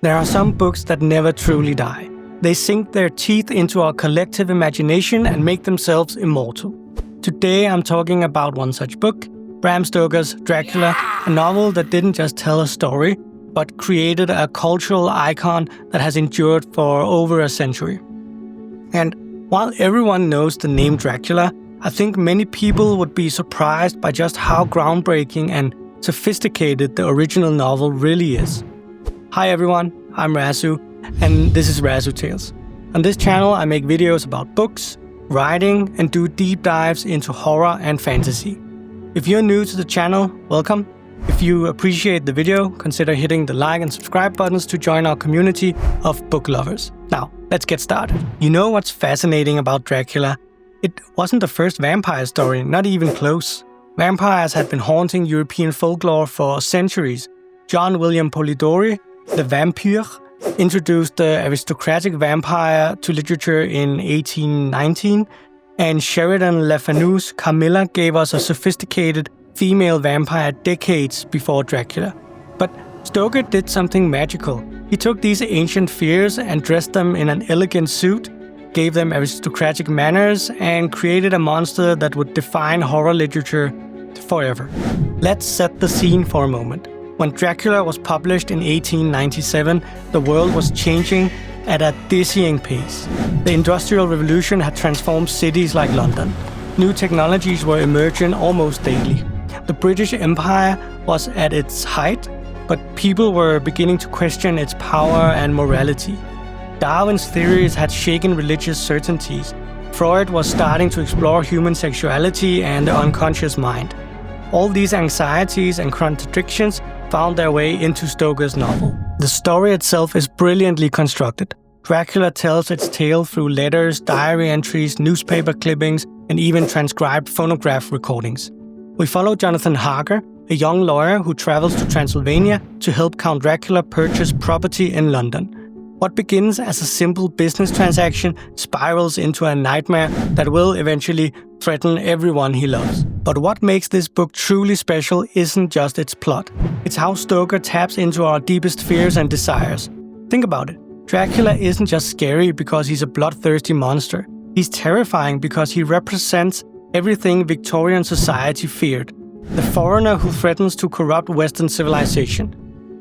There are some books that never truly die. They sink their teeth into our collective imagination and make themselves immortal. Today I'm talking about one such book, Bram Stoker's Dracula, a novel that didn't just tell a story, but created a cultural icon that has endured for over a century. And while everyone knows the name Dracula, I think many people would be surprised by just how groundbreaking and sophisticated the original novel really is. Hi everyone, I'm Razu, and this is RazuTales. On this channel I make videos about books, writing, and do deep dives into horror and fantasy. If you're new to the channel, welcome. If you appreciate the video, consider hitting the like and subscribe buttons to join our community of book lovers. Now, let's get started. You know what's fascinating about Dracula? It wasn't the first vampire story, not even close. Vampires had been haunting European folklore for centuries. John William Polidori, the Vampire, introduced the aristocratic vampire to literature in 1819, and Sheridan Le Fanu's Carmilla gave us a sophisticated female vampire decades before Dracula. But Stoker did something magical. He took these ancient fears and dressed them in an elegant suit, gave them aristocratic manners, and created a monster that would define horror literature forever. Let's set the scene for a moment. When Dracula was published in 1897, the world was changing at a dizzying pace. The Industrial Revolution had transformed cities like London. New technologies were emerging almost daily. The British Empire was at its height, but people were beginning to question its power and morality. Darwin's theories had shaken religious certainties. Freud was starting to explore human sexuality and the unconscious mind. All these anxieties and contradictions found their way into Stoker's novel. The story itself is brilliantly constructed. Dracula tells its tale through letters, diary entries, newspaper clippings, and even transcribed phonograph recordings. We follow Jonathan Harker, a young lawyer who travels to Transylvania to help Count Dracula purchase property in London. What begins as a simple business transaction spirals into a nightmare that will eventually threaten everyone he loves. But what makes this book truly special isn't just its plot. It's how Stoker taps into our deepest fears and desires. Think about it. Dracula isn't just scary because he's a bloodthirsty monster. He's terrifying because he represents everything Victorian society feared. The foreigner who threatens to corrupt Western civilization.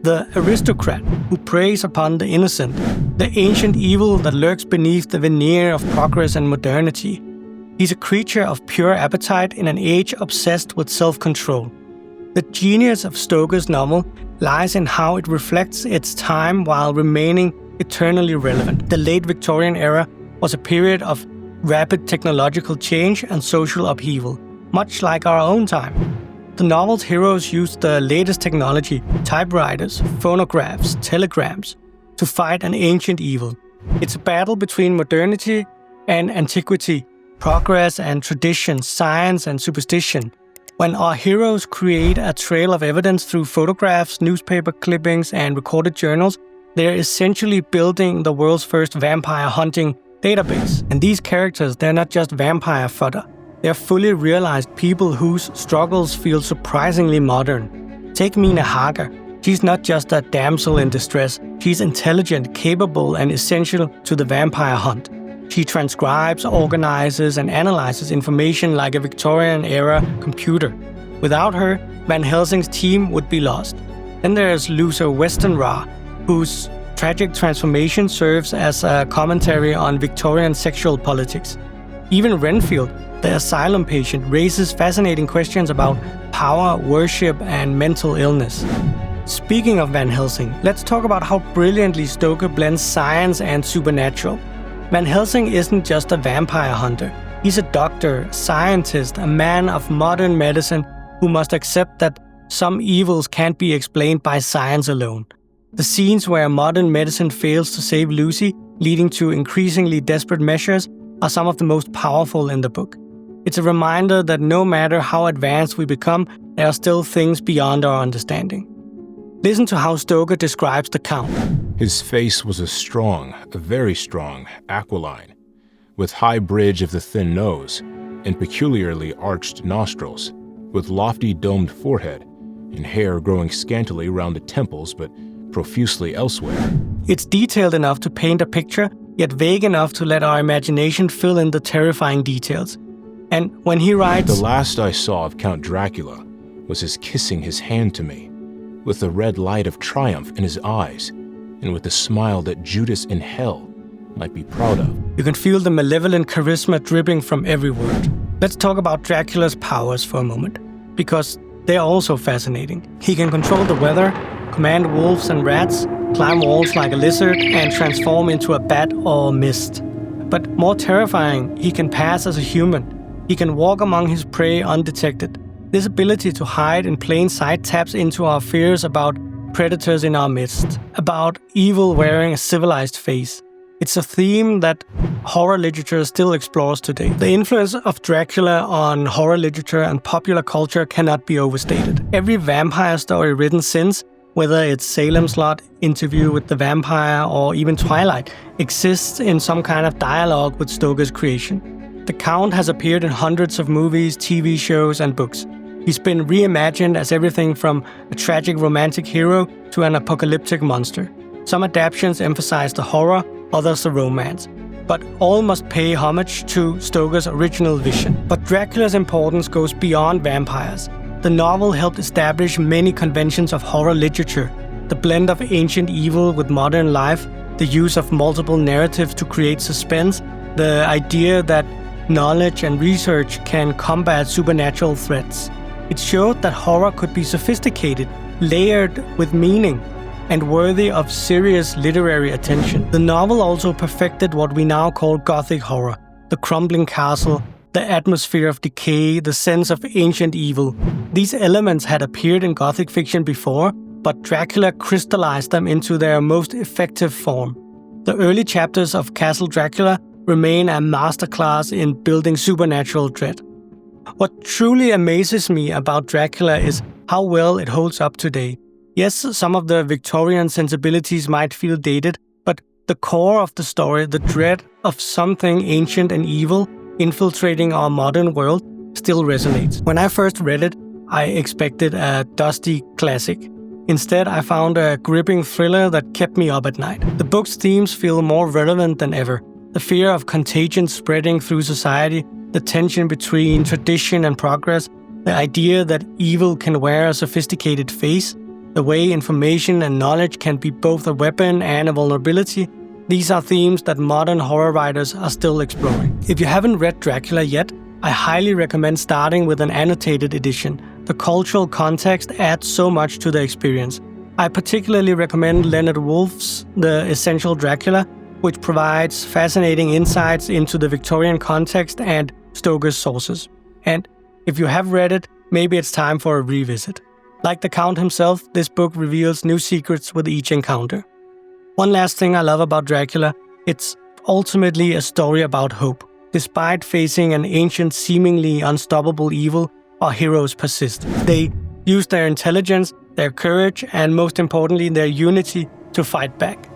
The aristocrat who preys upon the innocent. The ancient evil that lurks beneath the veneer of progress and modernity. He's a creature of pure appetite in an age obsessed with self-control. The genius of Stoker's novel lies in how it reflects its time while remaining eternally relevant. The late Victorian era was a period of rapid technological change and social upheaval, much like our own time. The novel's heroes used the latest technology, typewriters, phonographs, telegrams, to fight an ancient evil. It's a battle between modernity and antiquity, progress and tradition, science and superstition. When our heroes create a trail of evidence through photographs, newspaper clippings, and recorded journals, they're essentially building the world's first vampire hunting database. And these characters, they're not just vampire fodder. They're fully realized people whose struggles feel surprisingly modern. Take Mina Harker. She's not just a damsel in distress. She's intelligent, capable, and essential to the vampire hunt. She transcribes, organizes, and analyzes information like a Victorian-era computer. Without her, Van Helsing's team would be lost. Then there's Luther Westenra, whose tragic transformation serves as a commentary on Victorian sexual politics. Even Renfield, the asylum patient, raises fascinating questions about power, worship, and mental illness. Speaking of Van Helsing, let's talk about how brilliantly Stoker blends science and supernatural. Van Helsing isn't just a vampire hunter. He's a doctor, scientist, a man of modern medicine who must accept that some evils can't be explained by science alone. The scenes where modern medicine fails to save Lucy, leading to increasingly desperate measures, are some of the most powerful in the book. It's a reminder that no matter how advanced we become, there are still things beyond our understanding. Listen to how Stoker describes the Count. His face was a very strong, aquiline, with high bridge of the thin nose and peculiarly arched nostrils, with lofty domed forehead and hair growing scantily round the temples but profusely elsewhere. It's detailed enough to paint a picture, yet vague enough to let our imagination fill in the terrifying details. And when he writes, "The last I saw of Count Dracula was his kissing his hand to me, with the red light of triumph in his eyes, and with a smile that Judas in hell might be proud of." You can feel the malevolent charisma dripping from every word. Let's talk about Dracula's powers for a moment, because they're also fascinating. He can control the weather, command wolves and rats, climb walls like a lizard, and transform into a bat or mist. But more terrifying, he can pass as a human. He can walk among his prey undetected. This ability to hide in plain sight taps into our fears about predators in our midst, about evil wearing a civilized face. It's a theme that horror literature still explores today. The influence of Dracula on horror literature and popular culture cannot be overstated. Every vampire story written since, whether it's Salem's Lot, Interview with the Vampire, or even Twilight, exists in some kind of dialogue with Stoker's creation. The Count has appeared in hundreds of movies, TV shows, and books. He's been reimagined as everything from a tragic romantic hero to an apocalyptic monster. Some adaptations emphasize the horror, others the romance. But all must pay homage to Stoker's original vision. But Dracula's importance goes beyond vampires. The novel helped establish many conventions of horror literature. The blend of ancient evil with modern life, the use of multiple narratives to create suspense, the idea that knowledge and research can combat supernatural threats. It showed that horror could be sophisticated, layered with meaning, and worthy of serious literary attention. The novel also perfected what we now call Gothic horror: the crumbling castle, the atmosphere of decay, the sense of ancient evil. These elements had appeared in Gothic fiction before, but Dracula crystallized them into their most effective form. The early chapters of Castle Dracula remain a masterclass in building supernatural dread. What truly amazes me about Dracula is how well it holds up today. Yes, some of the Victorian sensibilities might feel dated, but the core of the story, the dread of something ancient and evil infiltrating our modern world, still resonates. When I first read it, I expected a dusty classic. Instead, I found a gripping thriller that kept me up at night. The book's themes feel more relevant than ever. The fear of contagion spreading through society, the tension between tradition and progress, the idea that evil can wear a sophisticated face, the way information and knowledge can be both a weapon and a vulnerability. These are themes that modern horror writers are still exploring. If you haven't read Dracula yet, I highly recommend starting with an annotated edition. The cultural context adds so much to the experience. I particularly recommend Leonard Woolf's The Essential Dracula, which provides fascinating insights into the Victorian context and Stoker's sources. And if you have read it, maybe it's time for a revisit. Like the Count himself, this book reveals new secrets with each encounter. One last thing I love about Dracula, it's ultimately a story about hope. Despite facing an ancient, seemingly unstoppable evil, our heroes persist. They use their intelligence, their courage, and most importantly, their unity to fight back.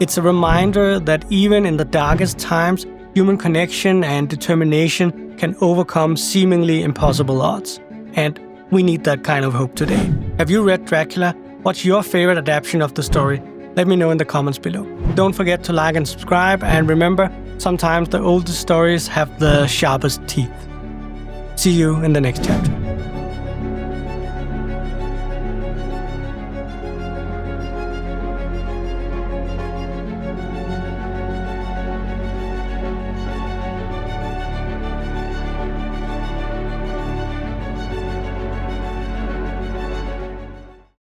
It's a reminder that even in the darkest times, human connection and determination can overcome seemingly impossible odds. And we need that kind of hope today. Have you read Dracula? What's your favorite adaptation of the story? Let me know in the comments below. Don't forget to like and subscribe, and remember, sometimes the oldest stories have the sharpest teeth. See you in the next chapter.